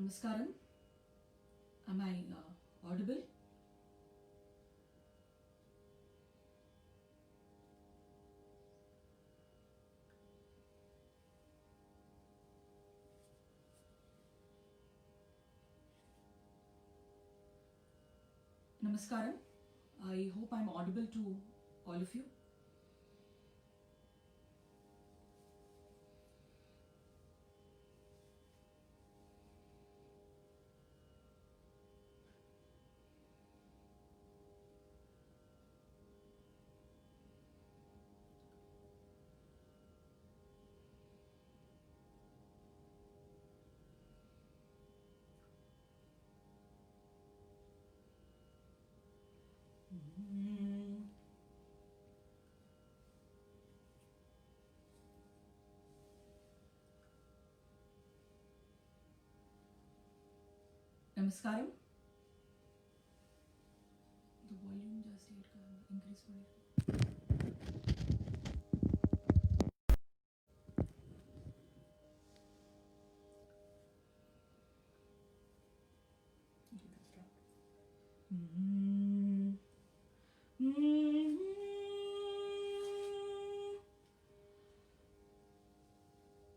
Namaskaram. Am I audible? Namaskaram. I hope I'm audible to all of you. Namaskaram. The volume just increase for it.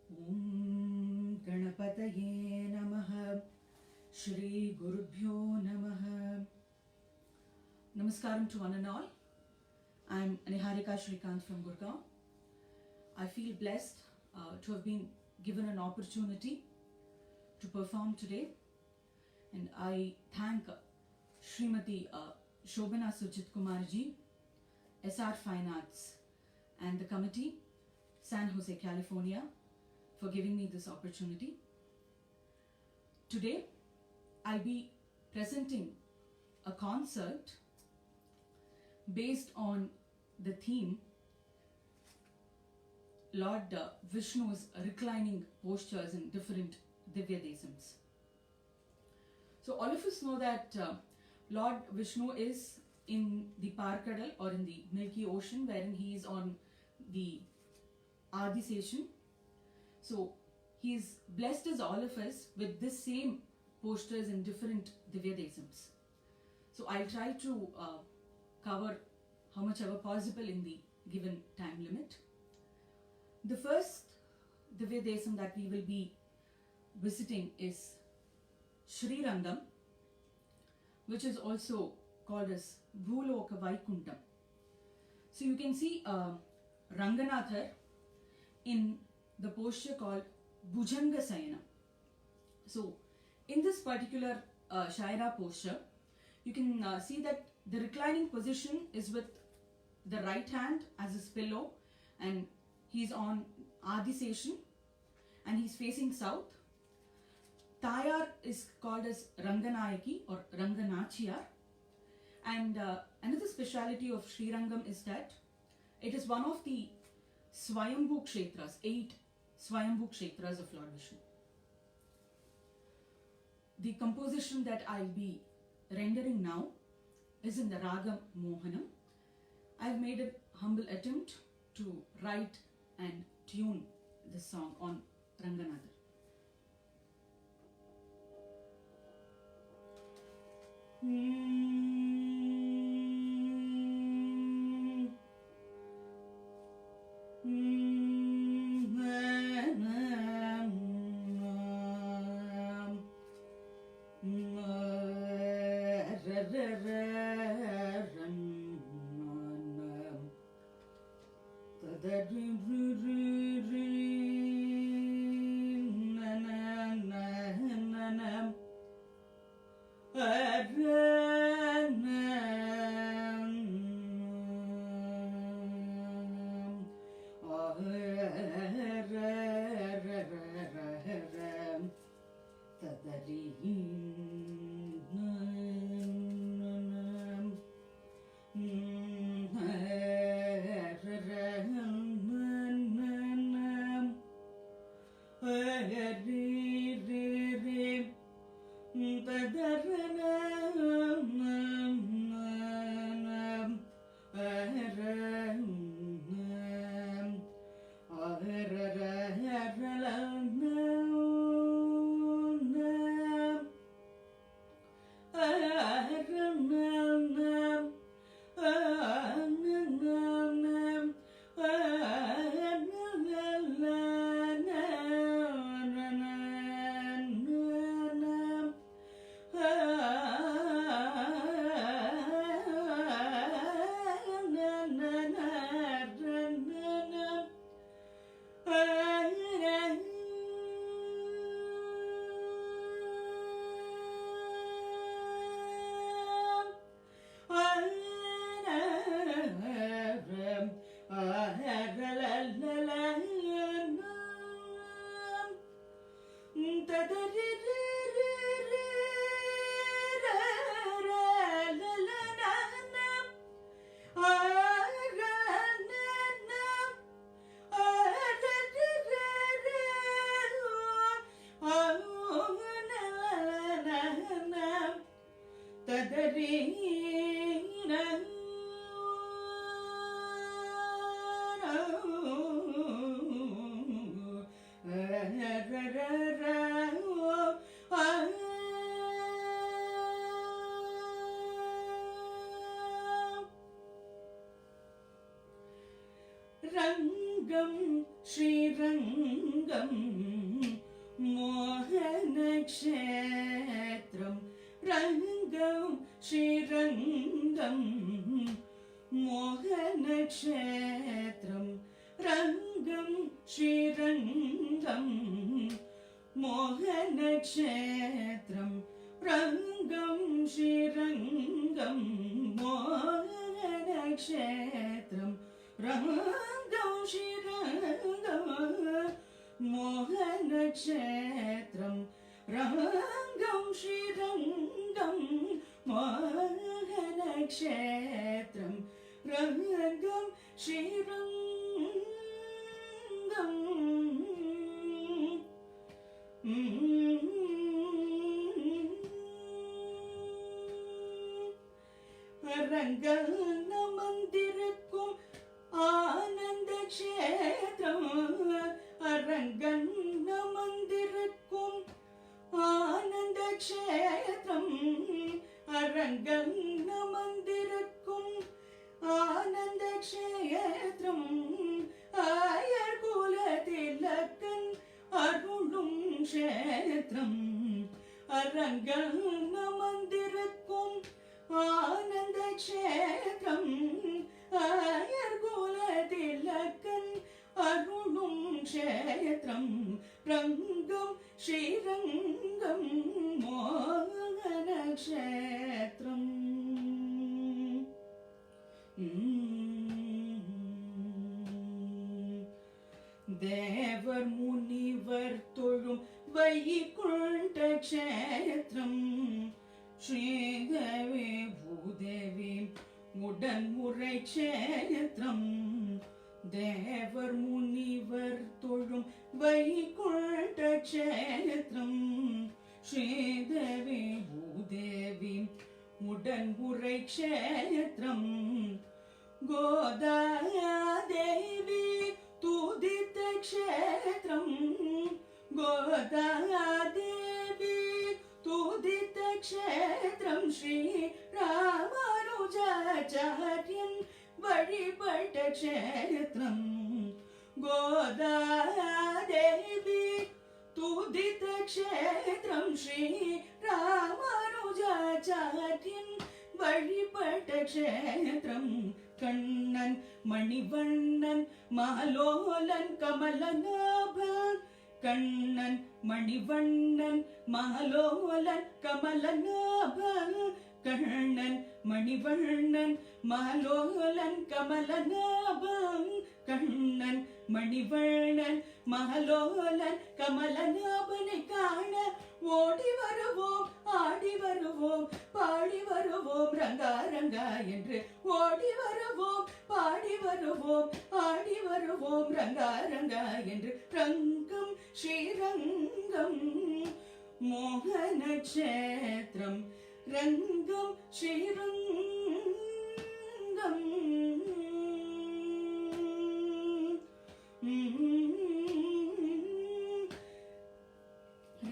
Om Ganapataye Namaha. Shri Gurubhyo Namaha. Namaskaram to one and all. I'm Niharika Shrikant from Gurgaon. I feel blessed to have been given an opportunity to perform today, and I thank Srimati Shobana Sujit Kumarji, SR Fine Arts, and the committee, San Jose, California, for giving me this opportunity. Today, I'll be presenting a concert based on the theme Lord Vishnu's reclining postures in different Divya Desams. So all of us know that Lord Vishnu is in the Parkadal or in the Milky Ocean, wherein he is on the Adiseshan. So he is blessed as all of us with this same postures in different Divya Desams. So I'll try to cover how much ever possible in the given time limit. The first Divya Desam that we will be visiting is Sri Rangam, which is also called as Bhuloka Vaikuntham. So you can see Ranganathar in the posture called Bhujanga Sayana. So in this particular Shaira posture, you can see that the reclining position is with the right hand as his pillow, and he's on Adiseshan and he's facing south. Tayar is called as Ranganayaki or Ranganachiyar, and another speciality of Sri Rangam is that it is one of the Swayambhu Kshetras, 8 Swayambhu Kshetras of Lord Vishnu. The composition that I'll be rendering now is in the Raga Mohanam. I've made a humble attempt to write and tune this song on Ranganathar. रङ्गं Srirangam मोहनक्षेत्रं रङ्गं Srirangam मोहनक्षेत्रं रङ्गं Srirangam मोहनक्षेत्रं रङ्गं Srirangam मोहनक्षेत्रं रङ्गं Srirangam मोहनक्षेत्रं रङ्गं Srirangam मोहनक्षेत्रं रङ्गं Srirangam Arangan அமர்ந்திருக்கும் ஆனந்த க்ஷேத்திரம் அரங்கன் அமர்ந்திருக்கும் ஆனந்த க்ஷேத்திரம் அரங்கன் அமர்ந்திருக்கும் ஆனந்த க்ஷேத்திரம் ஆயர் குல திலகன் அருளும் க்ஷேத்திரம் அரங்கன் அமர்ந்திருக்கும் ஆனந்த க்ஷேத்திரம் ஆயர் குல திலகன் அருளும் க்ஷேத்திரம் ரங்கம் ஸ்ரீரங்கம் மோகன க்ஷேத்திரம் தேவர் முனிவர் தொழும் வைகுண்ட க்ஷேத்திரம் ஸ்ரீதேவி பூதேவி உடன்முறை க்ஷேத்திரம் தேவர் முனிவர் தொழும் வைகுண்ட க்ஷேத்திரம் ஸ்ரீதேவி பூதேவி உடன்முறை க்ஷேத்திரம் கோதாதேவி துதித்த க்ஷேத்திரம் கோதாதேவி துதித்த க்ஷேத்திரம் ஸ்ரீ ராமானுஜாச்சாரியன் வழிபட்ட க்ஷேத்திரம் கோதாதேவி துதித்த க்ஷேத்திரம் ஸ்ரீ ராமானுஜாச்சாரியன் வழிபட்ட க்ஷேத்திரம் கண்ணன் மணிவண்ணன் மாலோலன் கமலநாபன் கண்ணன் மணிவண்ணன் மாலோலன் கமலநாபன் கண்ணன் மணிவண்ணன் மாலோலன் கமலநாபன் கண்ணன் மணிவண்ணன் மாலோலன் கமலநாபனை காண ஓடி வருவோம் ஆடி வருவோம் பாடி வருவோம் ரங்கா ரங்கா என்று ஓடி வருவோம் பாடி வருவோம் ஆடி வருவோம் ரங்கா ரங்கா என்று ரங்கம் ஸ்ரீரங்கம் மோகன க்ஷேத்திரம் ரங்கம் ஸ்ரீரங்கம்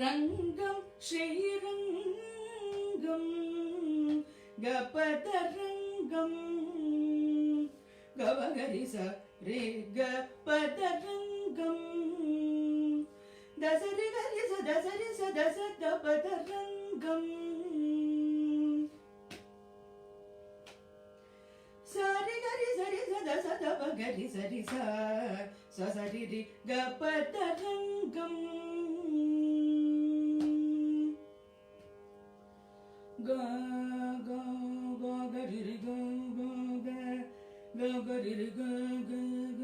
ரங்கம் ஸ்ரீரங்கம் கபதரங்கம் கவகரிச ரே கபதரங்கம் தசரி கரிச தசரிச தச கபதரங்கம் சாரி கரி சரி சத சத பகரி சரி ச சரி ரி கபதரங்கம் க க க கரி ரி க க க கரி ரி க க க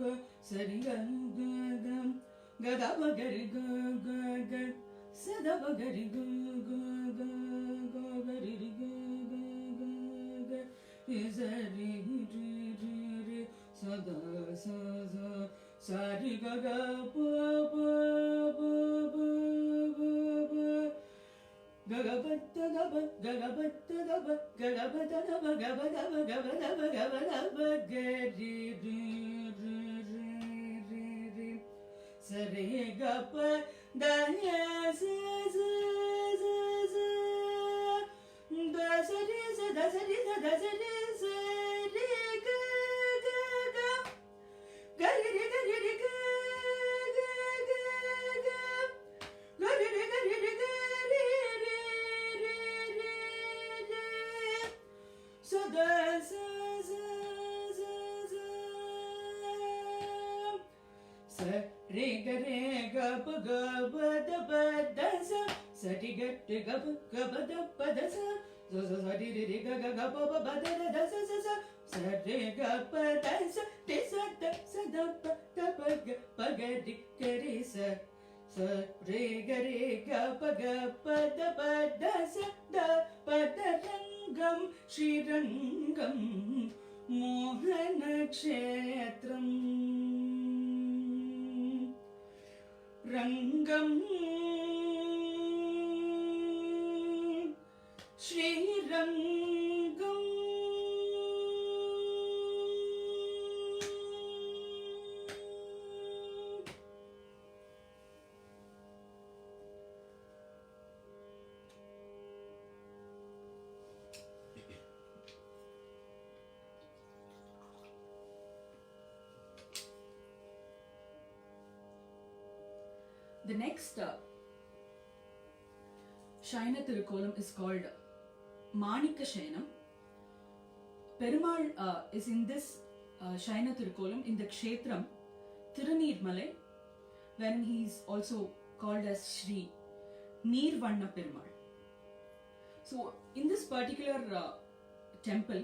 க சரி க க க கத பகரி க க க சத பகரி க க க க கரி ரி க க க க சரி ரி ரி ரி சத ச ச சரி க க ப ப ப ப ப ககபத்த கப ககபத்த கப ககபத கப கப கப கப கப கப கப கரி ரி ரி ரி ரி ரி சரி கப தய ச ச ச ச தசரி ச தசரி ச தசரி ச ரி க க க கரி ரி re ga re ga pa ga ba da sa sa ti ga ti ga ba da sa sa sa sa ti re ga ga pa ba da sa sa sa sa re ga pa da sa ti sa da pa da pa ga di ga re sa sa re ga pa da sa da pa da rangam Srirangam Mohanakshetram Rangam Srirangam. The next Shaina Tirukolam is called Manika Shainam. Perumal is in this Shaina Tirukolam in the Kshetram Tirunirmalai, when he is also called as Shri Neervanna Perumal. So in this particular temple,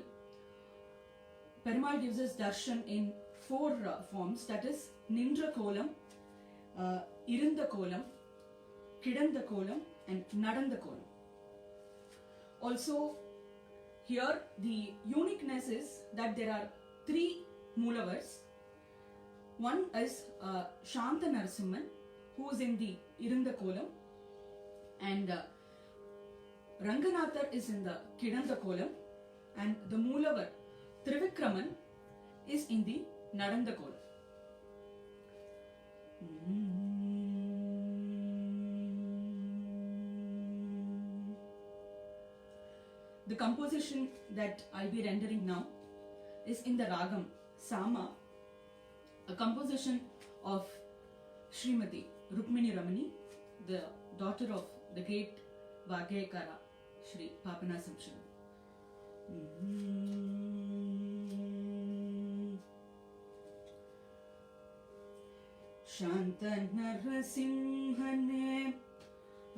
Perumal gives us darshan in 4 forms, that is Nindra Kolam, Irunda Kolam, Kidanda Kolam and Nadanda Kolam. Also here the uniqueness is that there are 3 Moolavars. One is Shanta Narasimhan, who is in the Irunda Kolam, and Ranganathar is in the Kidanda Kolam, and the Moolavar Trivikraman is in the Nadanda Kolam. The composition that I'll be rendering now is in the Ragam Sama, a composition of Srimati Rukmini Ramani, the daughter of the great Vagyakara Shri Papanasam Shiva. Shanta Narasimhane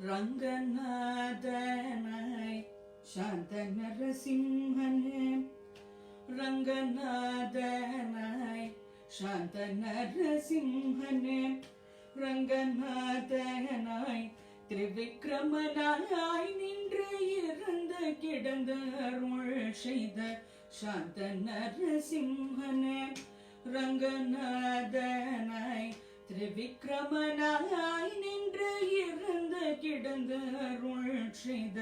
Ranganathanai, Shanta Narasimhane Ranganathanai, Shanta Narasimhane Ranganathanai, Trivikramanai நின்று இறந்து கிடந்த அருள் செய்த சாந்த நரசிம்ஹனே ரங்கநாதனாய், திரிவிக்ரமனாய் நின்று இறந்து கிடந்த அருள் செய்த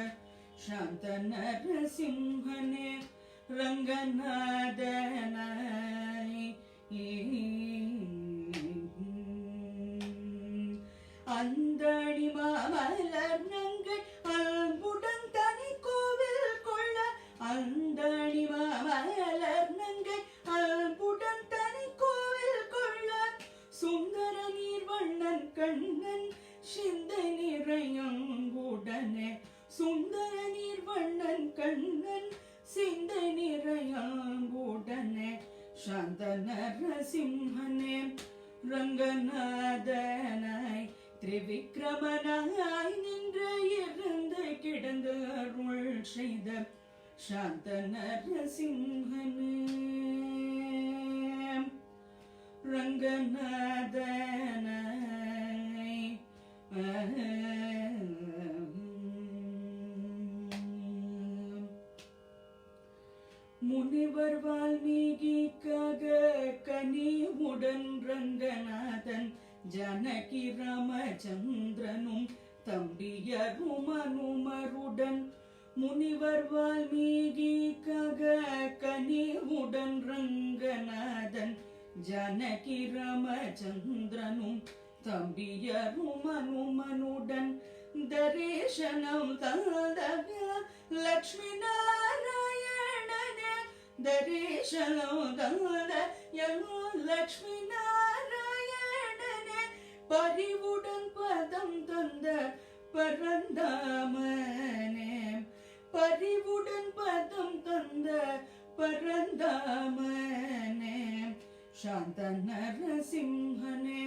சாந்த நரசிம்ஹனே ரங்கநாதனாய். அந்தணி மாமலர் நங்கை அன்புடன் தனி கோவில் கொள்ள, அந்தணி மாமலர் நங்கை அன்புடன் தனி கோவில் கொள்ள, சுந்தர நீர்வண்ணன் கண்ணன் சிந்தை நிறையங்குடனே, சுந்தர நீர்வண்ணன் கண்ணன் சிந்தை நிறையங்குடனே, சாந்த நரசிம்ஹனே ரங்கநாதனாய், திரிவிக்ரமனாய் நின்று இறந்து கிடந்து அருள் செய்த சாந்த நரசிம்ஹனே ரங்கநாதனாய். முனிவர் வால்மீகிக்காக கனிவுடன் ரங்கநாதன் ஜானகி ராமச்சந்திரனும் தம்பியரும் அனுமருடன், முனிவர் வால்மீகிக்காக கனிவுடன் ரங்கநாதன் ஜானகி ராமச்சந்திரனும் தம்பியரும் அனுமனுடன், தரிசனம் தந்த லக்ஷ்மி நாராயணனே, தரிசனம் தந்த லக்ஷ்மி நாராயணனே, பரிவுடன் பதம் தந்த பரந்தாமனே, பரிவுடன் பதம் தந்த பரந்தாமனே, சாந்த நரசிம்ஹனே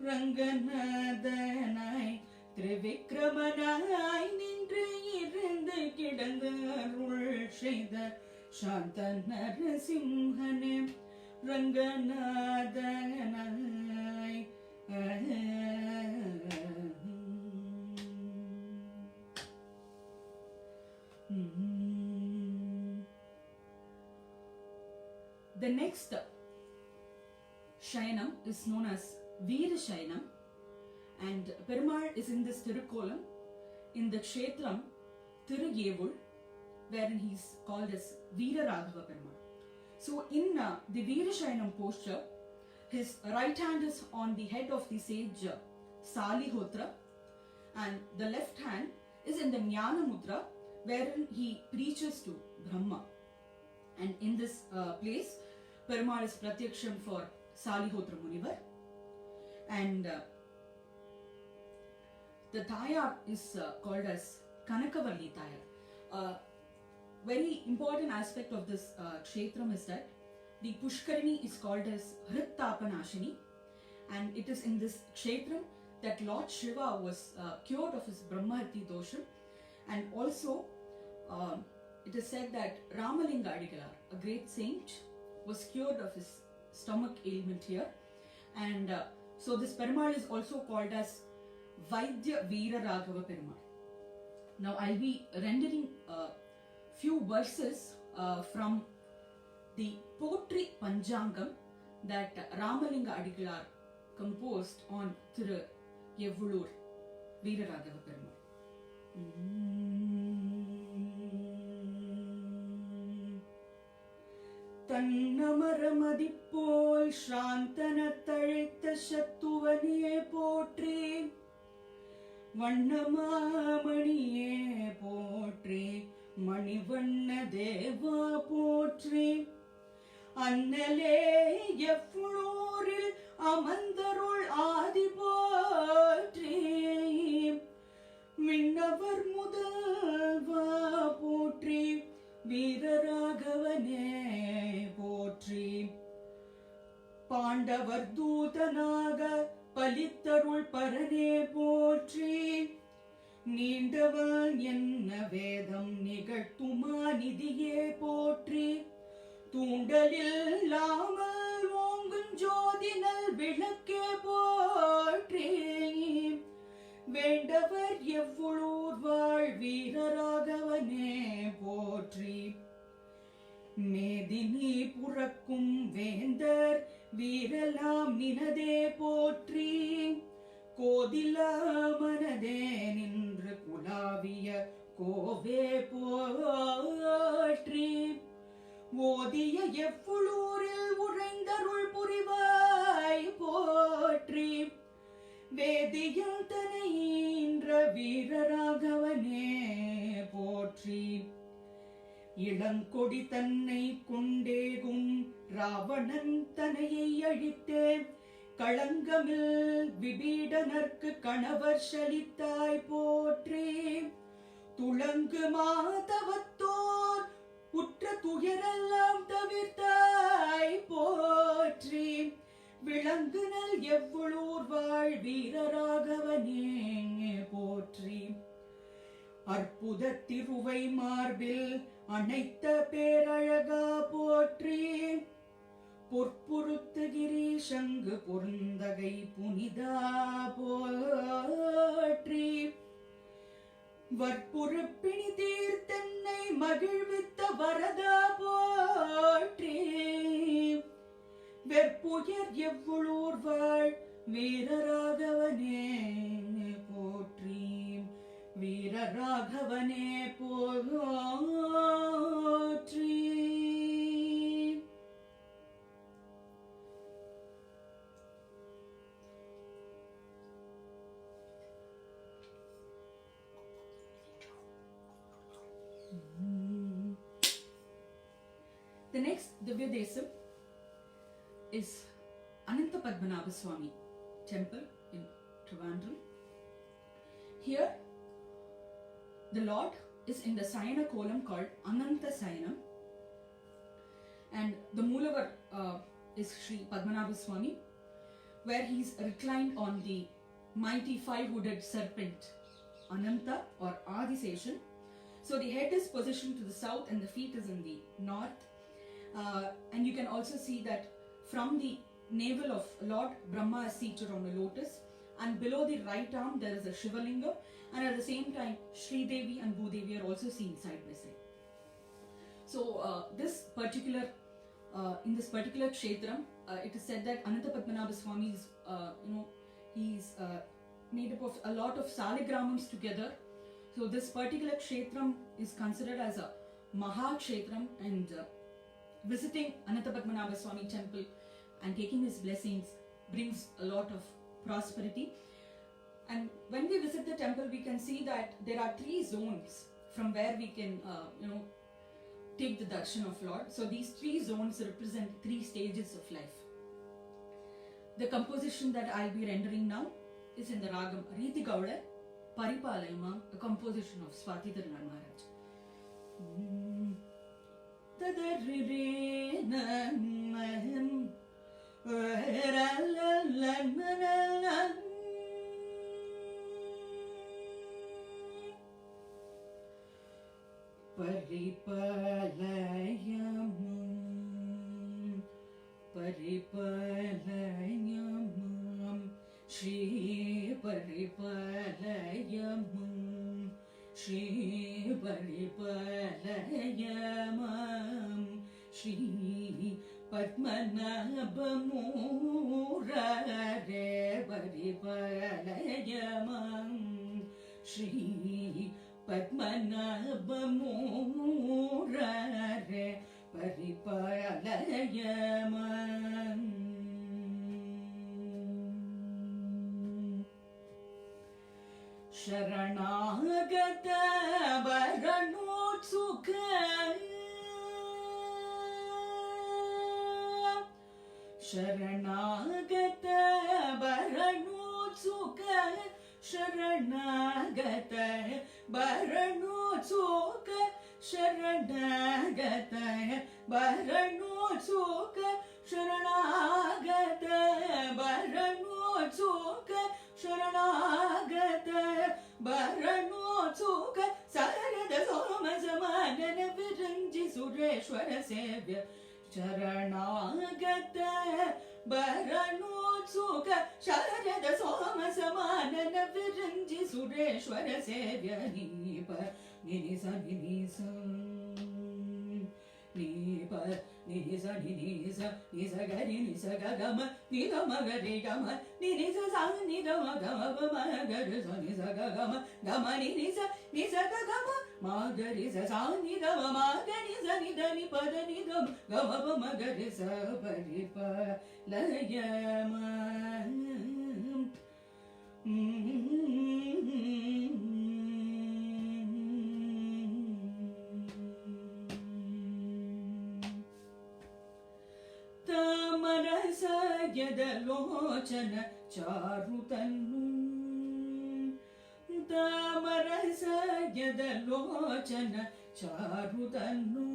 ரங்கநாதனாய் திரிவிக்ரமனாய் நின்று இருந்து கிடந்து அருள் செய்த சாந்த நரசிம்ஹனே ரங்கநாதனாய். The next Shayanam is known as Veera Shayanam, and Perumal is in this Tirukolam in the Kshetram Tirugevul, wherein he is called as Veera Raghava Perumal. So in the Veera Shayanam posture, his right hand is on the head of the sage Salihotra, and the left hand is in the Jnana Mudra, wherein he preaches to Brahma. And in this place, Perumal is Pratyaksham for Salihotra Munivar, and the Tayar is called as Kanakavalli Tayar. Very important aspect of this Kshetram is that the Pushkarini is called as Hrittapanashini, and it is in this Kshetram that Lord Shiva was cured of his Brahmahati dosha, and also it is said that Ramalinga Adigalar, a great saint, was cured of his stomach ailment here, and so this Perumal is also called as Vaidya Veera Raghava Perumal. Now I'll be rendering few verses from the Potri Panjangam that Ramalinga Adigalar composed on Thiru Yevulur Veera Raghava Perumal. தன்னமரமதிப்போல் சாந்தன தழைத்த சத்துவனே போற்றி, வண்ணமாமணியே போற்றி, மணிவண்ண தேவா போற்றி, அன்னலே எவ்வளோரில் அமர்ந்தருள் ஆதி போற்றி, விண்ணவர் முதல்வா போற்றி, வீரராகவனே போற்றி, பாண்டவர் தூதனாக பலித்தருள் பரனே போற்றி, நீண்டவன் என்ன வேதம் நிகழ்த்துமா நிதியே போற்றி, தூண்டலில்லாமல் ஓங்கும் ஜோதினல் விளக்கே போற்றி, வேண்டவர் எவ்வளூர் வாழ் வீரராகவனே போற்றி, மேதினி புறக்கும் வேந்தர் வீரலாம் நினதே போற்றி, கோதிலா மனதே நின்று குலாவிய கோவே போற்றி, ஓதிய எவ்வளூரில் உறைந்தருள் புரிவாய் போற்றி, வேதியில் தனையின்ற வீரராகவனே போற்றி, இளங்கொடி தன்னை கொண்டேகும் ராவணன் தனையை அழித்தே, களங்கமில் விபீடனர்க்கு கணவர் சலித்தாய் போற்றி, துளங்கு மாதவத்தோர் உற்ற துயரெல்லாம் தவிர்த்தாய் போற்றி, விளங்குனல் எவ்வளூர் வாழ் வீரராகவனே போற்றி, அற்புத திருவை மார்பில் அனைத்த பேரழகா போற்றி, பொற்புறுத்து கிரீஷங்கு பொருந்தகை புனிதா போற்றி, வற்புறுப்பிணி தீர்த்தன்னை மகிழ்வித்த வரதா போற்றி, வெற்புயர் எவ்வளூர் வாழ் வீரராகவனே போற்றி, வீரராகவனே போற்றி. The next Divya Desam is Ananta Padmanabha Swami temple in Trivandrum. Here, the Lord is in the Sayana kolam called Ananta Sayanam, and the Moolavar is Sri Padmanabha Swami. where he's reclined on the mighty five-hooded serpent, Ananta or Adiseshan. So the head is positioned to the south and the feet is in the north. And you can also see that from the navel of Lord, Brahma is seated on a lotus, and below the right arm there is a Shivalingam, and at the same time Sri Devi and Bhudevi are also seen side by side. So this particular in this particular kshetram, it is said that Ananta Padmanabha Swami is he's made up of a lot of saligramams together. So this particular kshetram is considered as a Maha Kshetram, and visiting Ananta Padmanabha Swami temple and taking his blessings brings a lot of prosperity. And when we visit the temple, we can see that there are 3 zones from where we can take the darshan of Lord. So these 3 zones represent 3 stages of life. The composition that I'll be rendering now is in the ragam Riti Gauda Paripalayama, a composition of Swati Tirunal Maharaj. Paripalayam Shri Paripalayam Shri Paripalayam Shri Padmanabha Murare Paripalayam Shri Padmanabha Murare Paripalayam Sharanagata Varanotsuka Sharanagata Varanotsuka Sharanagata Varanotsuka Sharanagata Varanotsuka Sharanagata Varanotsuka Sharanagata Varanotsuka Sarada Soma Samanana Viranji Sureshwara Sevya Sharanagata Varanotsuka Sharada Soma Samanana Viranji Sureshwara Sevya Nipa Ninisa Ninisa Nipa Ninisa Ninisa Nisa Gari Nisa Gagama Nigama Gari Gama Ninisa Sang Nigama Gama Magari Nisa Gagama Gama Ninisa Nisa Gagama Magarisa Sang Nigama Magarisa Nidani Pada Nigama Gama Magarisa Paripa Layama Tamarasa Yadalochana Charutannu Tamarasa Yadalochana Charutannu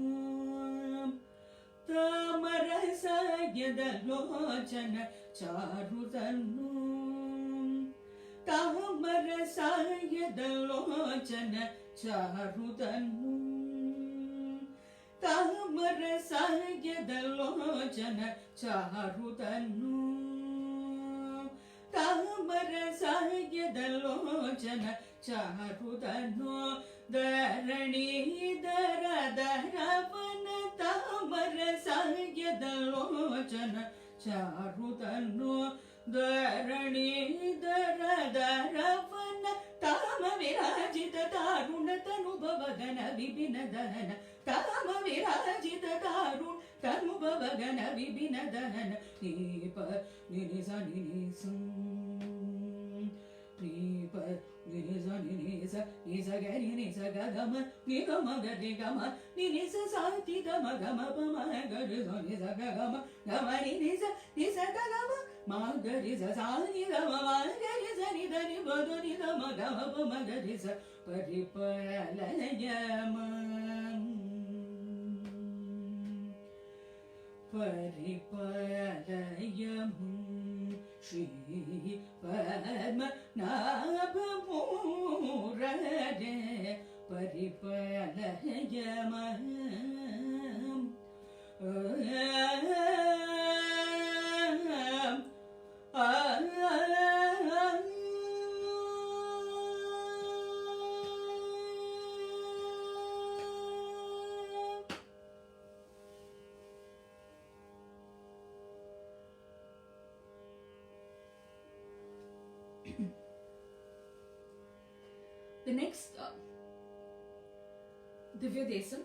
Tamarasa Yadalochana Charutannu Tamarasa Yadalochana Charutannu Tamarasa Yadalochana Charutannu Tamarasa Yadalochana Charutannu Dharani Dharavana Tamarasa Yadalochana Charutannu Dharani Dharavana Tama Virajita Taruna Tanubhavagana Vibina Dahana Tama Virajita Tarun Tanubhavagana Vibina Dahana Nipa Ninisa Ninisa Nipa Ninisa Ninisa Nisa Gari Nisa Gagama Nigama Gari Gama Ninisa Sati Gama Gama Pama Gari Nisa Gagama Gama Ninisa Nisa Gagama Magarisa Sani Gama Magarisa Nidani Bodani Gama Gama Pama Garisa Paripalayama परिपालयमुं Shri पद्मनाभमुररे परिपालयमहम् The next Divya Desam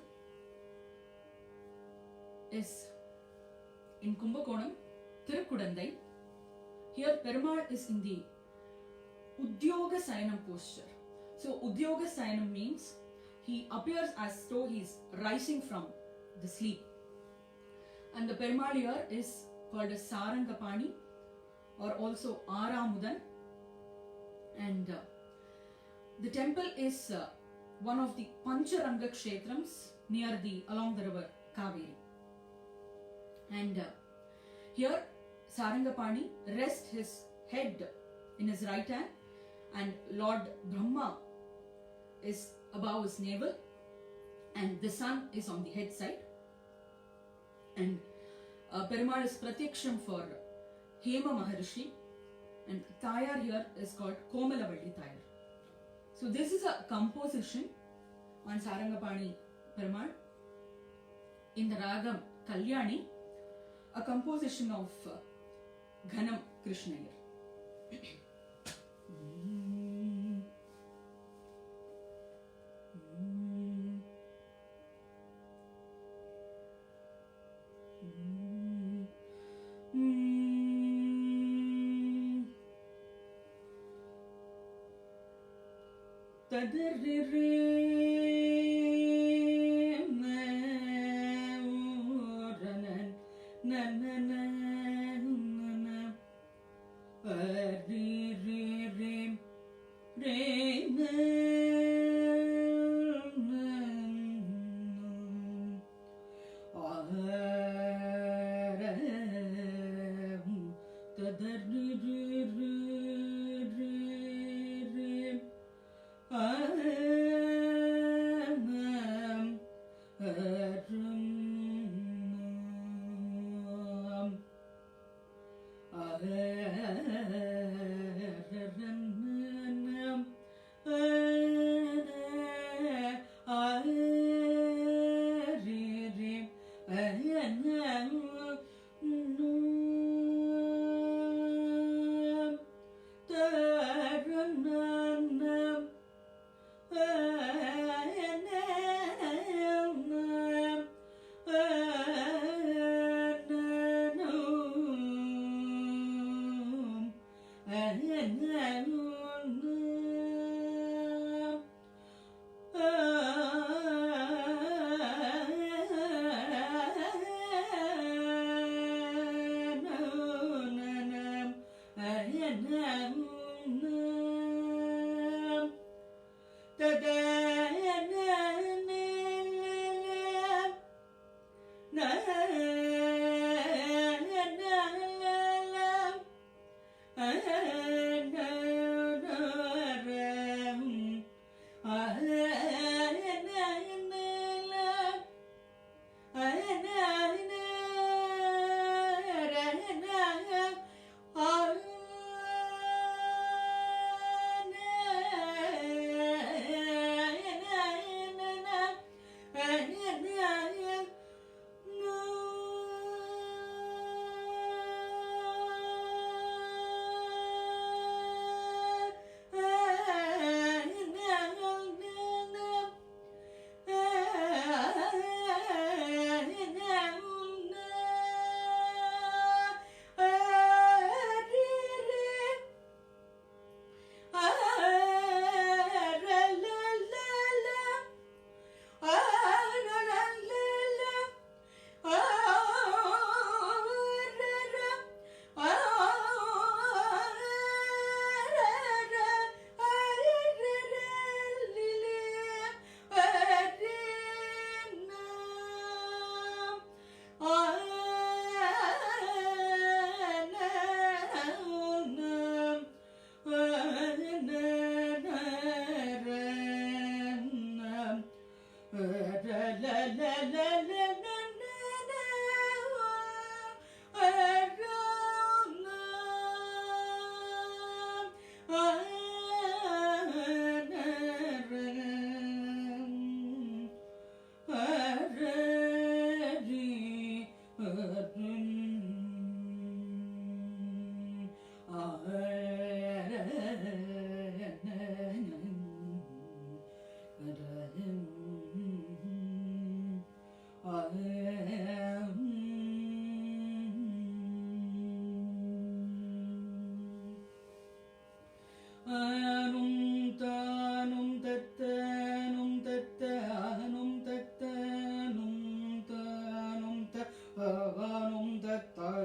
is in Kumbakonam, Tirukudandai. Here Perumal is in the Udyoga Sayanam posture. So Udyoga Sayanam means he appears as though he is rising from the sleep. And the Perumal here is called as Sarangapani or also Aramudan. And the temple is one of the Pancharanga Kshetrams along the river Kaveri. And here Sarangapani rests his head in his right hand, and Lord Brahma is above his navel, and the sun is on the head side. And Perumal is Pratyaksham for Hema Maharishi, and Tayar here is called Komalavalli Tayar. So this is a composition on Sarangapani Perumal in the Ragam Kalyani, a composition of Ghanam Krishnayar.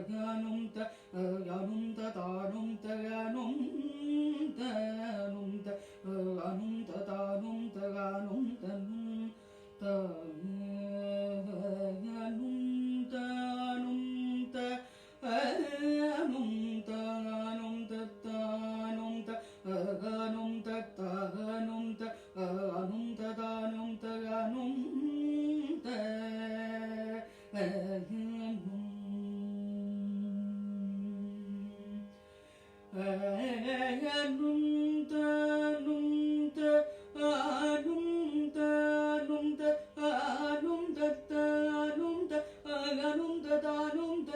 தானும் தானும் தானும் தானும் தானும் தானும் தானும் தானும்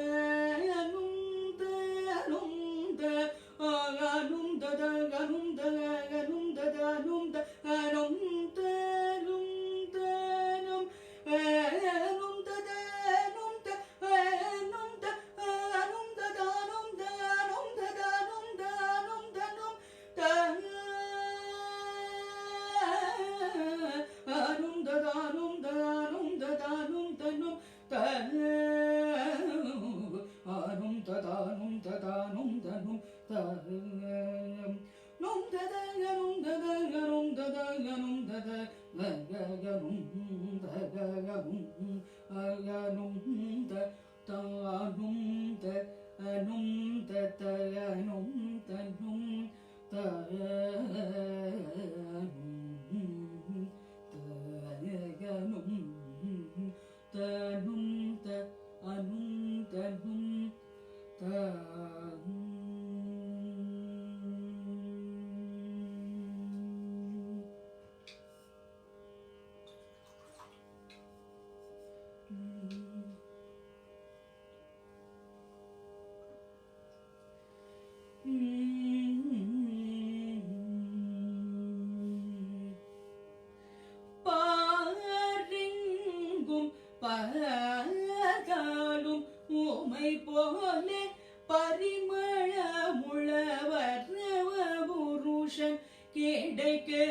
பகாலும் உமை போலே பரிமள முழவர்ணவ புருஷன் கிடைக்கு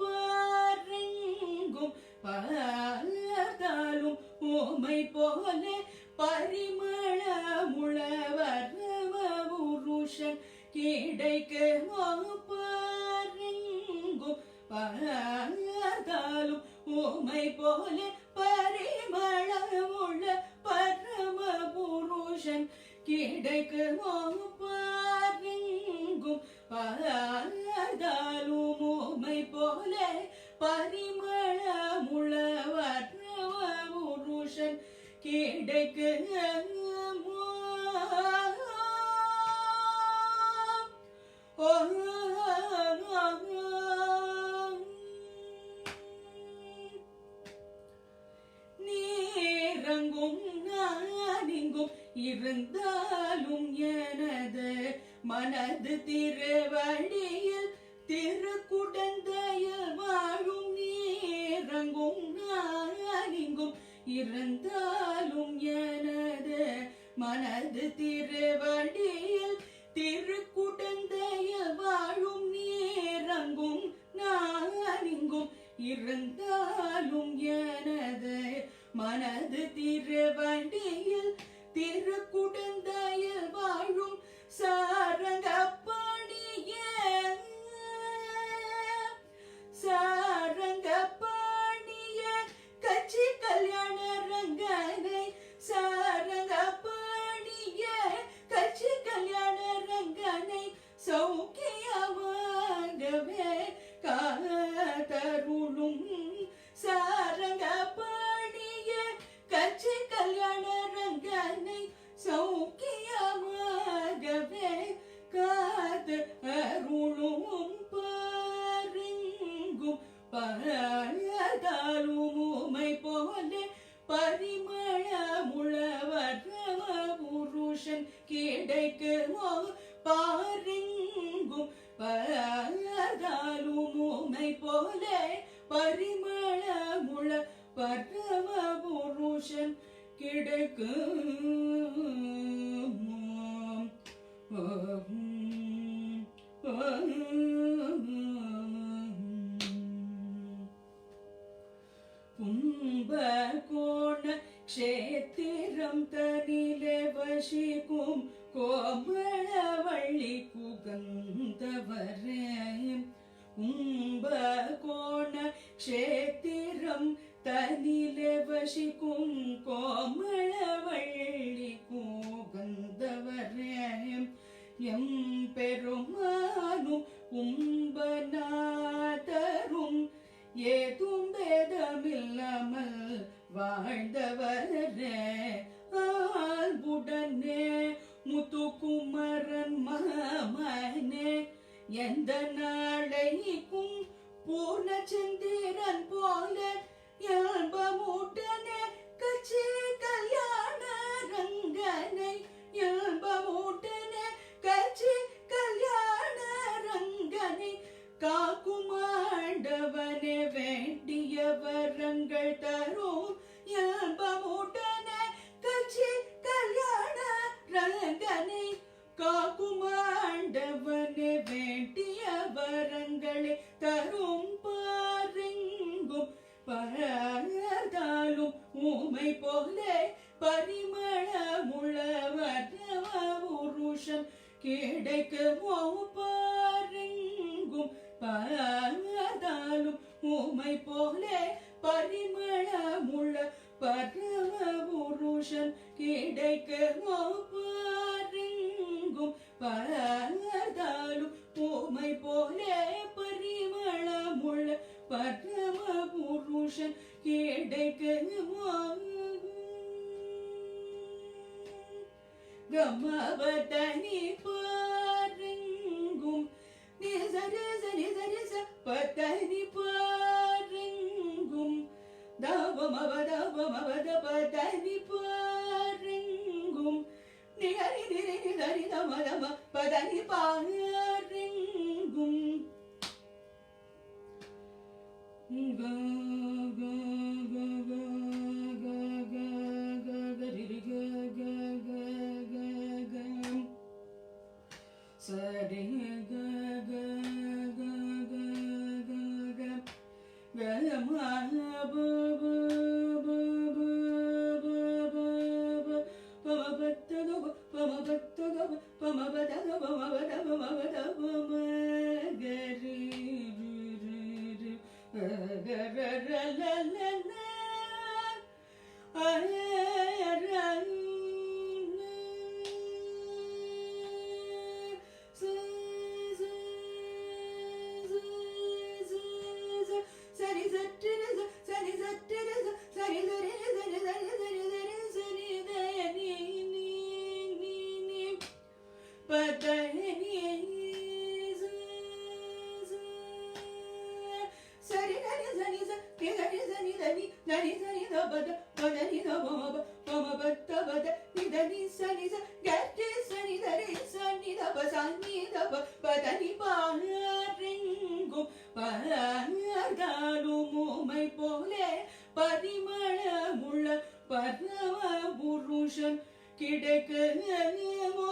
பாருங்கும் பார்த்தாலும் உமை போலே பரிமள முழவர்ணவ புருஷன் கிடைக்கு பாருங்கும் பார்த்தாலும் உமை போலே பரிமளமுள்ள பரம புருஷன் கிடைக்கு பாருங்கும் பார்த்தாலும் உமை போலே பரிமளமுள்ள பரம புருஷன் கிடைக்கு நீரங்கும் நானிங்கும் இருந்தாலும் எனது மனது திருவடியில் திருக்குடந்தையில் வாழும் நீரங்கும் நானிங்கும் இருந்தாலும் எனது மனது திருவடியில் திருக்குடந்தையில் வாழும் நீரங்கும் நானிங்கும் இருந்தாலும் எனது மனது திருவடியில் திருக்குடந்தையில் வாழும் சாரங்கப்பாணிய சாரங்கப்பாணிய கட்சி கல்யாண ரங்கனை சாரங்கப்பாணிய கட்சி கல்யாண ரங்கனை சௌக்கியமாகவே காத்தருளும் சாரங்கப்பாணிய கட்சி கல்யாண ரங்கனை சௌக்கியமாகவே காத்து அருளும் பாருங்கும் பார்த்தாலும் உமை போலே பரிமளமுள்ளவர்ணவ புருஷன் கிடைக்குமோ பாருங்கும் பார்த்தாலும் உமை போலே பரிமளமுள்ள பரம புருஷன் கும்பகோண க்ஷேத்திரம் தனிலே வசி கோமளவள்ளி குகந்தவரே கும்பகோண க்ஷேத்திரம் தனிலே வசிக்கும் கோமளவள்ளி கூகந்தவரே எம் பெருமானும் கும்பநாதரும் ஏதும் பேதமில்லாமல் வாழ்ந்தவரே ஆல்புடனே முத்துக்குமரன் மாமனே எந்த நாளைக்கும் பூர்ணச்சந்திரன் போல இயல்பமுடனே கட்சி கல்யாண ரங்கனை இயல்பமுடனே கட்சி கல்யாண ரங்கனை காக்கும் ஆண்டவனே வேண்டிய வரங்கள் தரும் இயல்பமுடனே கட்சி கல்யாண ரங்கனை காக்கும் ஆண்டவனே வேண்டிய வரங்களை தரும் பாருங்கும் பார்த்தாலும் ஊமை போல பரிமளமுள்ளவர் புருஷன் கிடைக்குமோ பாருங்கும் பார்த்தாலும் ஊமை போல பரிமளமுள்ள பரம புருஷன் கிடைக்குமோ பாருங்கும் பார்த்தாலும் ஊமை போல பரிமளமுள்ள பரம புருஷன் கிடைக்குமோ கமவதனி பாருங்கும் நிசரிச பதனி பாருங்கும் தவமவத பதனி பாருங்கும் நிகரி நிரி தமதம பதனி பாருங்கும் சரி பரதாலுமை போலே பரிமளமுள்ள பரம புருஷன் கிடைக்குமோ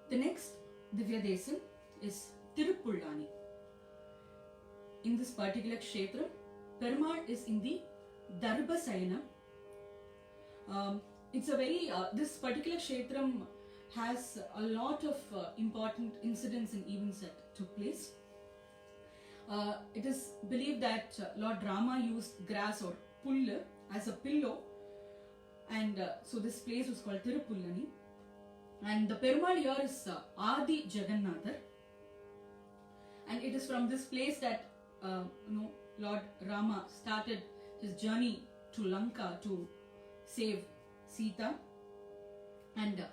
The next Divya Desam is Tirupullani. In this particular kshetra, Perumal is in the Darbhasayana. It's a very, this particular kshetram has a lot of important incidents and events that took place. It is believed that Lord Rama used grass or pull as a pillow, and so this place was called Tirupullani. And the Perumal here is Adi Jagannatha, and it is from this place that Lord Rama started his journey to Lanka to save Sita. And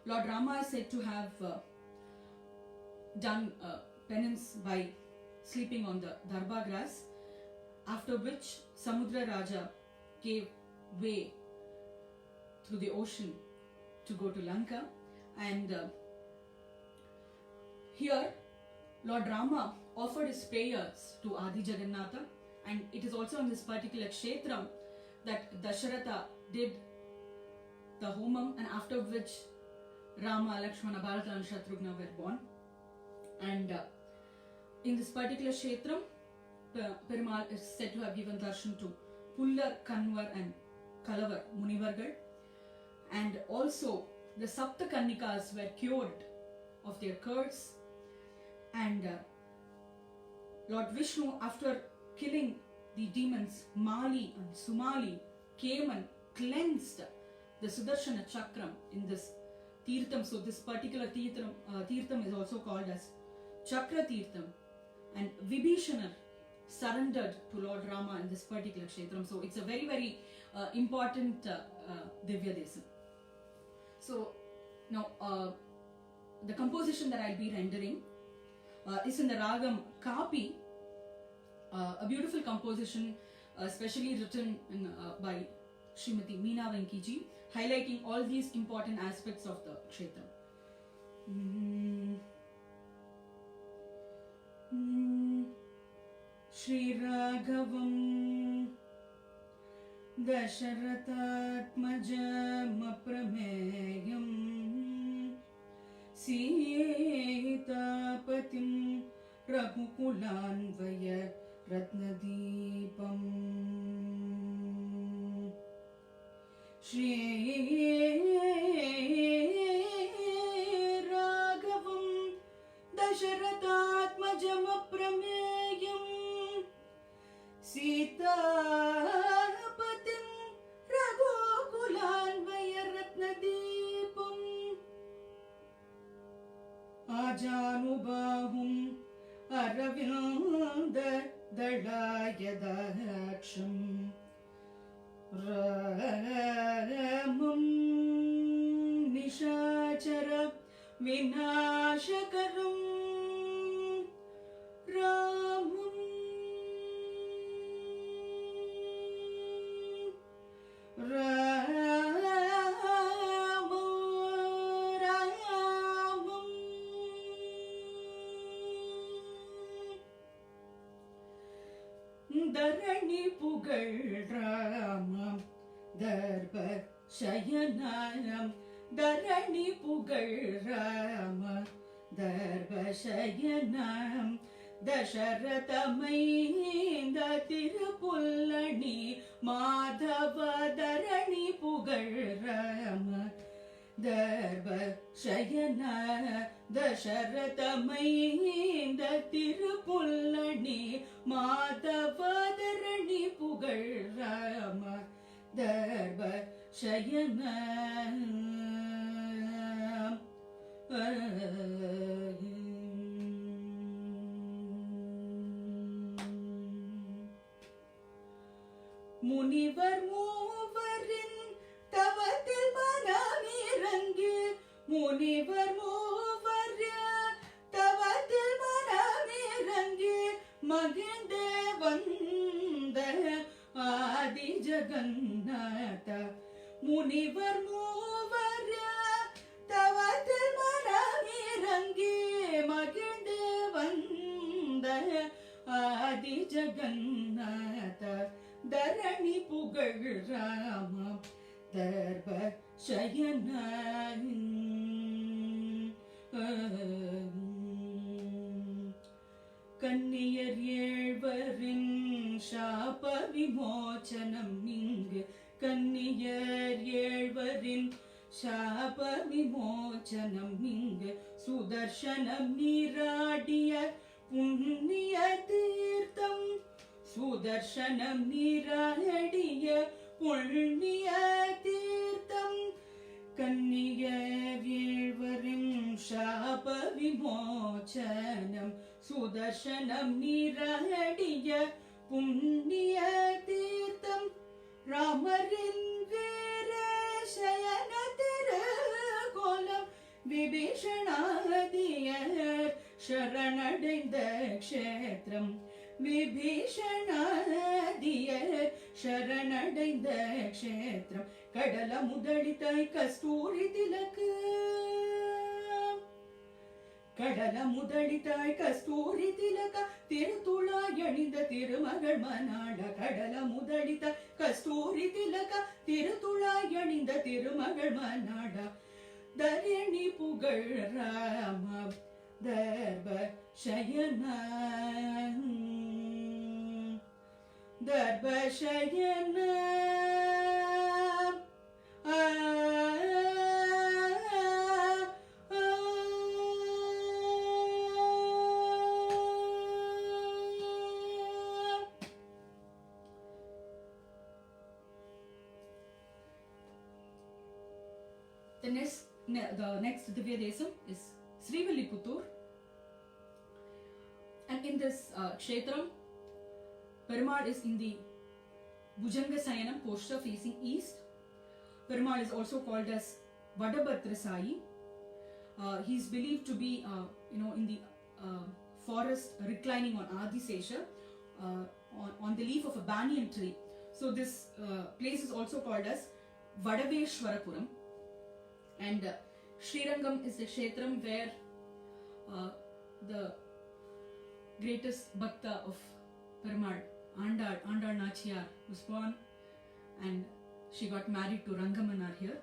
Lord Rama is said to have done penance by sleeping on the darba grass, after which Samudra Raja gave way through the ocean to go to Lanka, and here Lord Rama offered his prayers to Adi Jagannatha, and it is also in this particular kshetram that Dasharatha did the homam, and after which Rama, Lakshmana, Bharata and Shatrughna were born. And in this particular kshetram, Perumal is said to have given darshan to Pullar, Kanvar and Kalavar Munivargal, and also the Sapta Kannikas were cured of their curse, and Lord Vishnu, after killing the demons Mali and Sumali, came and cleansed the Sudarshana Chakram in this Tirtham. So this particular Tirtham is also called as Chakra Tirtham, and Vibhishanar surrendered to Lord Rama in this particular kshetram. So it's a very, very important Divya Desam. So now the composition that I'll be rendering is in the Ragam Kapi, a beautiful composition specially written by Srimati Meena Venkiji, highlighting all these important aspects of the kshetram. Shri Raghavam Dasharathatmajam Aprameyam Sitapatim Raghukulanvaya Ratnadipam Shri Raghavam Dasharathatmajam Aprameyam Sitapatim Raghukulanvaya Ratnadipam Ajanubahum Aravinda Dalayadaksham Ramam Nishachara Vinashakaram Ramam Dharani Pugal Ramam Darba Shayanam Dharani Pugal Rama Darba Shayanam Dasharatha Mainda Tirupulani Madhava Dharani Pugal Rama Darba Shayana Dasharatha Mainda Tirupulani Madhava Dharani Pugal Rama Darba Shayana Munivar Movarin Tavatil Manamirangi Munivar Movarya Tavatil Manamirangi Maginde Vanda Adi Jagannatha Munivar Movarya Tavatil Manamirangi Maginde Vanda Adi Jagannatha Dharani Pugal Rama Darba Shayana Kanniyar Yelvarin Shapa Vimochanam Ningu Kanniyar Yelvarin Shapa Vimochanam Ningu Sudarshanam Niradiya Punya Tirtham Sudarshanam Niradiya Punya Tirtham Kanniyar Yelvarin Shapa Vimochanam Sudarshanam Niradiya Punya Tirtham Ramarin Vera Shayana Tirakolam Vibhishanadiyar சரணடைந்த க்ஷேத்திரம் விபீஷணாதிய சரணடைந்த க்ஷேத்திரம் கடல முதலித்தாய் கஸ்தூரி திலக்கு கடல முதலித்தாய் கஸ்தூரி திலக திருத்துழாய் அணிந்த திருமகள் மணாள கடல முதலித்தாய் கஸ்தூரி திலக திருத்துழாய் அணிந்த திருமகள் மணாள தரணி புகழ் ராம தர்ப சயன தர்ப சயன The next Divya Desam is Srivilliputtur, and in this Kshetram, Perumal is in the Bhujanga Sayanam posture facing east. Perumal is also called as Vadabhadrasayi. He is believed to be, in the forest reclining on Adisesha, on the leaf of a banyan tree. So this place is also called as Vadaveshwarapuram. And Srirangam is the Kshetram where the greatest Bhakta of Perumal, Andal Nachiyar, was born, and she got married to Rangamanar here.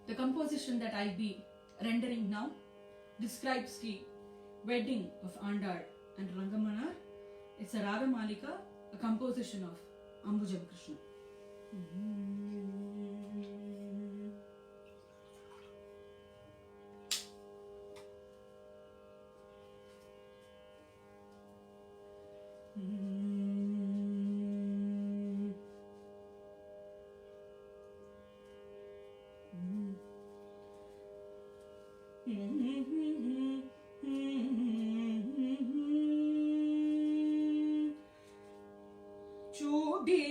The composition that I'll be rendering now describes the wedding of Andal and Rangamanar. It's a Ragamalika, a composition of Ambujam Krishna. சூடி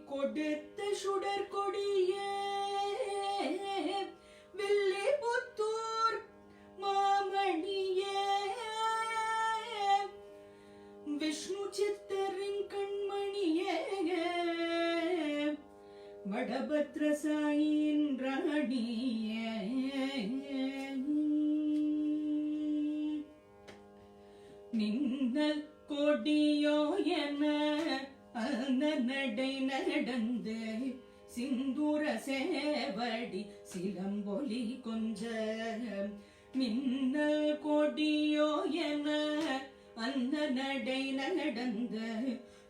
கொடுத்த சுடர் கொடியே வில்லிபுத்தூர் மாமணியே விஷ்ணு சித்தரின் கண்மணியே வடபத்ரசாயின் ராணியே நின்னல் கொடியோ என நடை நடந்து சிந்தூர சேவடி சிலம்பொலி கொஞ்ச மின்னல் கொடியோ என அந்த நடை நடந்து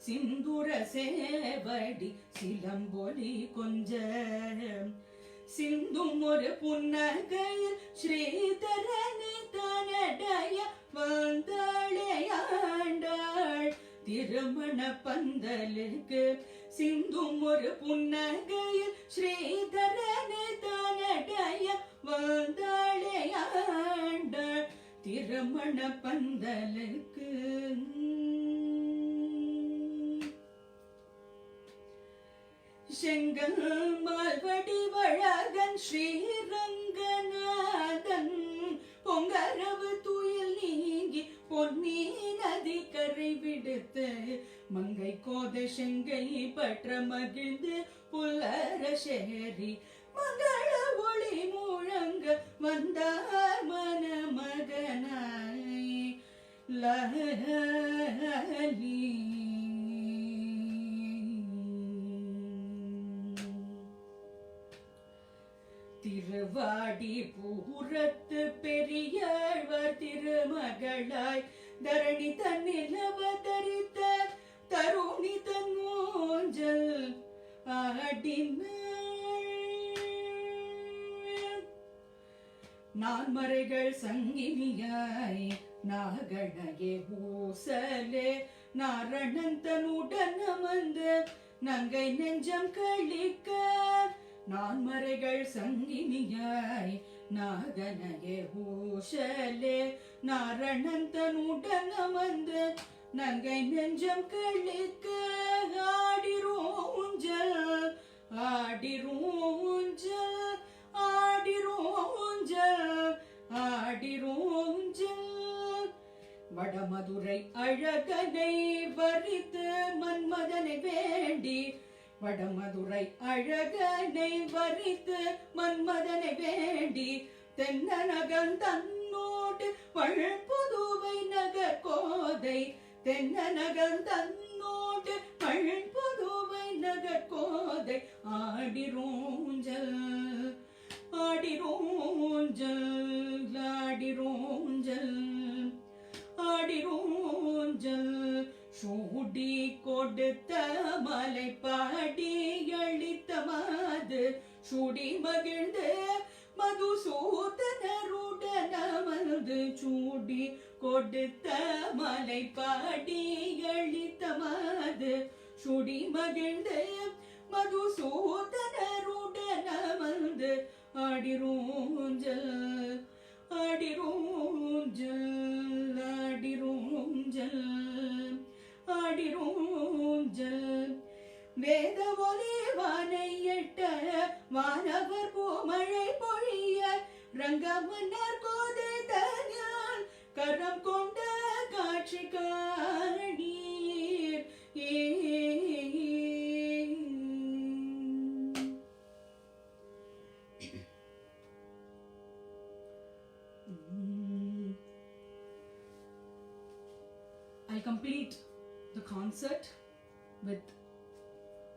சிந்தூர சேவடி சிலம்பொலி கொஞ்ச சிந்தும் ஒரு புன்னகையில் ஸ்ரீதரனை தனடைய வந்தாளையாண்டாள் திருமண பந்தலுக்கு சிந்தும் ஒரு புன்னகையில் ஸ்ரீதரனை தனடைய வந்தாளையாண்டாள் திருமண பந்தலுக்கு செங்கல் மால்வடி வழகன் ஸ்ரீரங்கநாதன் பொங்கரவு துயில் நீங்கி பொன்னி நதி கரை விடுத்து மங்கை கோதை செங்கை பற்ற மகிழ்ந்து புல்லர சேரி மங்கள ஒளி முழங்க வந்தார் மணமகனாய் லலி திருவாடி பூரத்து பெரியாழ்வார் திருமகளாய் தரணி தன்னில் அவதரித்த தருணி தன்னோஞ்சல் ஆடினாள் நான்மறைகள் சங்கினியாய் நாகணையே பூசலே நாரணன் தன்னுடன் அமர்ந்து நங்கை நெஞ்சம் கழிக்க நான்மறைகள் சங்கினியாய் நாகனையே பூஷலே நாரணன் தன்னுடன் அமர்ந்து நங்கை நெஞ்சம் கழிக்க ஆடிரோஞ்சல் ஆடிரோஞ்சல் ஆடிரோஞ்சல் ஆடிரோஞ்சல் வடமதுரை அழகனை வரித்து மன்மதனை வேண்டி, வடமதுரை அழகனை வரித்து மன்மதனை வேண்டி, தென்னநகன் தன்னோடு வள்புதுவை நகர் கோதை, தென்னநகன் தன்னோடு வள்புதுவை நகர் கோதை, ஆடிரோஞ்சல் ஆடிரோஞ்சல் ஆடிரோஞ்சல் ஆடிரோஞ்சல், சூடி கொடுத்த மலை பாடி அளித்த மாது, சூடி மகிழ்ந்து மதுசூதனருடன் அமர்ந்து, சூடி கொடுத்த மலை பாடி அளித்த மாது, சூடி மகிழ்ந்து மதுசூதனருடன் அமர்ந்து, ஆடிரோஞ்சல் ஆடிரோஞ்சல் ஆடிரோஞ்சல் ஆடிரோஞ்சல், வேத ஒலி வானை எட்ட வானவர் பூமழை பொழிய, ரங்கமன்னர் கோதை தனியால் கரம் கொண்ட காட்சி காணீர். I'll complete the concert with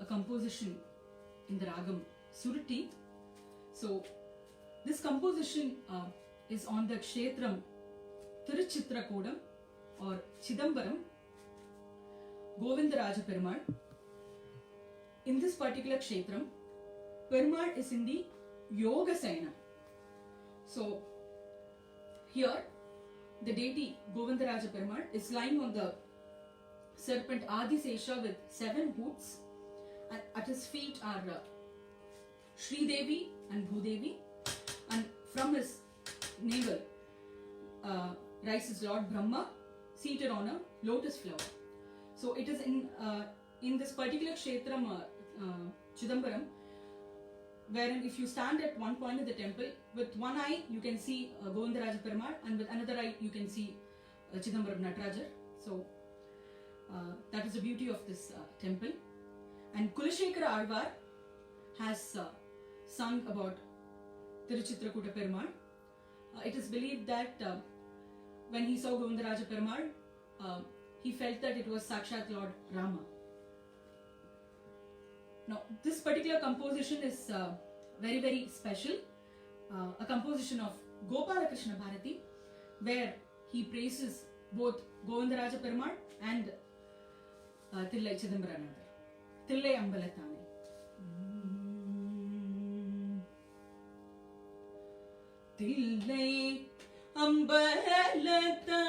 a composition in the ragam Suruti. So this composition is on the kshetram Tiruchitrakodam or Chidambaram Govindaraja Perumal. In this particular kshetram, Perumal is in the Yoga Sayana. So here the deity Govindaraja Perumal is lying on the serpent Adisesha with 7 hoots. At his feet are Sri Devi and Bhudevi, and from his navel rises Lord Brahma seated on a lotus flower. So it is in this particular kshetram Chidambaram, wherein if you stand at one point of the temple, with one eye you can see Govindaraja Perumal, and with another eye you can see Chidambaram Natarajar. So that is the beauty of this temple. And Kulashekara Alvar has sung about Tiruchitrakuta Perumal. It is believed that when he saw Govindaraja Perumal, he felt that it was Sakshat Lord Rama. Now, this particular composition is very, very special. A composition of Gopalakrishna Bharati, where he praises both Govindaraja Perumal and Thillai Chidambaranatha, Thillai Ambalathane. Thillai Ambalathane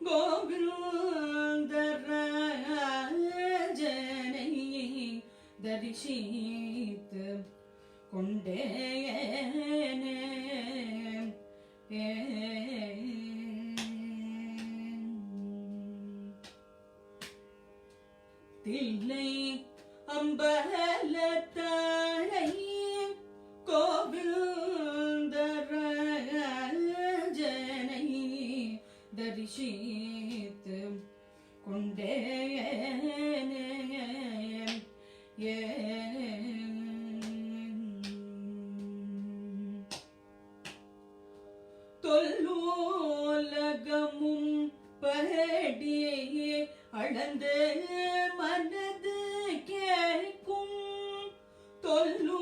Govindarajanai Darishit Kondene Thillai Ambalathane Govindarajanai Darishit Kondene தொல்லோலகமும் பரடியே அளந்து மனது கேட்கும், தொல்லோலகமும்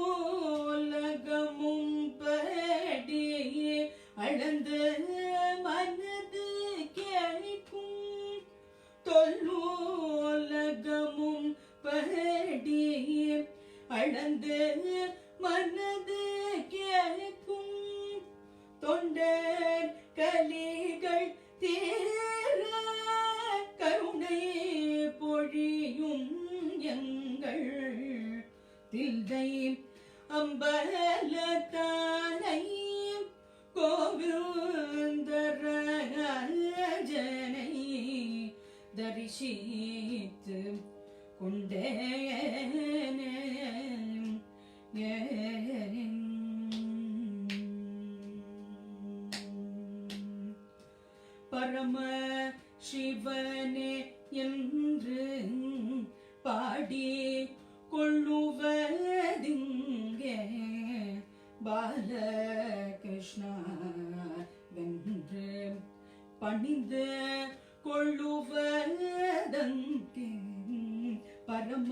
பரடியே அளந்து மனது கேட்கும், தொல்லோலகமும் பரடியே அளந்து மனது கேட்கும், தொண்டர் கலிகள் தீர கருணை பொழியும் எங்கள் தில்லை அம்பலத்தானை கோவிந்தராஜனை தரிசித்து கொண்டேனே. பரம சிவனே என்று பாடி கொள்ளுவதிங்கே பாலகிருஷ்ணா வென்று பணிந்து கொள்ளுவதங்கே பரம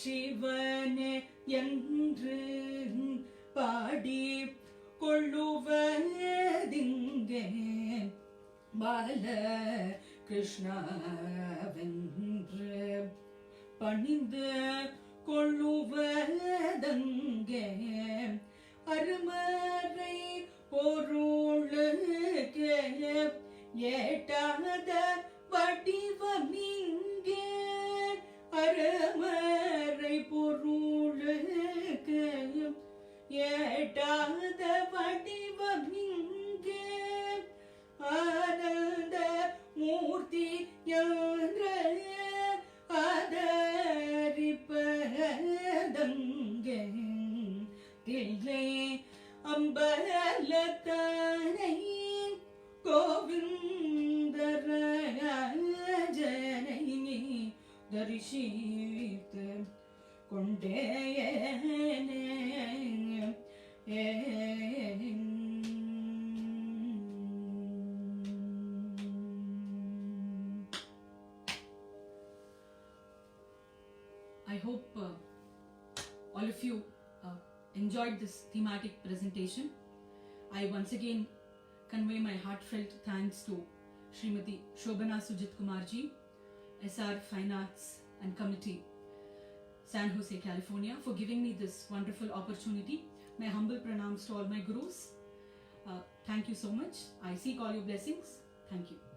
சிவனே என்று பாடி கொள்ளுவதிங்கே பாலகிருஷ்ணாவென்று பணிந்து கொள்ளுவதங்கே அருமறை பொருளுக்கு ஏட்டாத வடிவமிங்கே அருமறை பொருளுக்கு ஏட்டாத வடிவமிங்கே ஆனந்த மூர்த்தி என்ற ஆதரிப்பதங்கே தில்லை அம்பலத்தானை கோவிந்தராஜனை தரிசித்து கொண்டேனே I hope all of you enjoyed this thematic presentation. I once again convey my heartfelt thanks to Srimati Shobana Sujit Kumarji, SR Fine Arts and Committee, San Jose, California, for giving me this wonderful opportunity. My humble pranams to all my gurus. Thank you so much. I seek all your blessings. Thank you.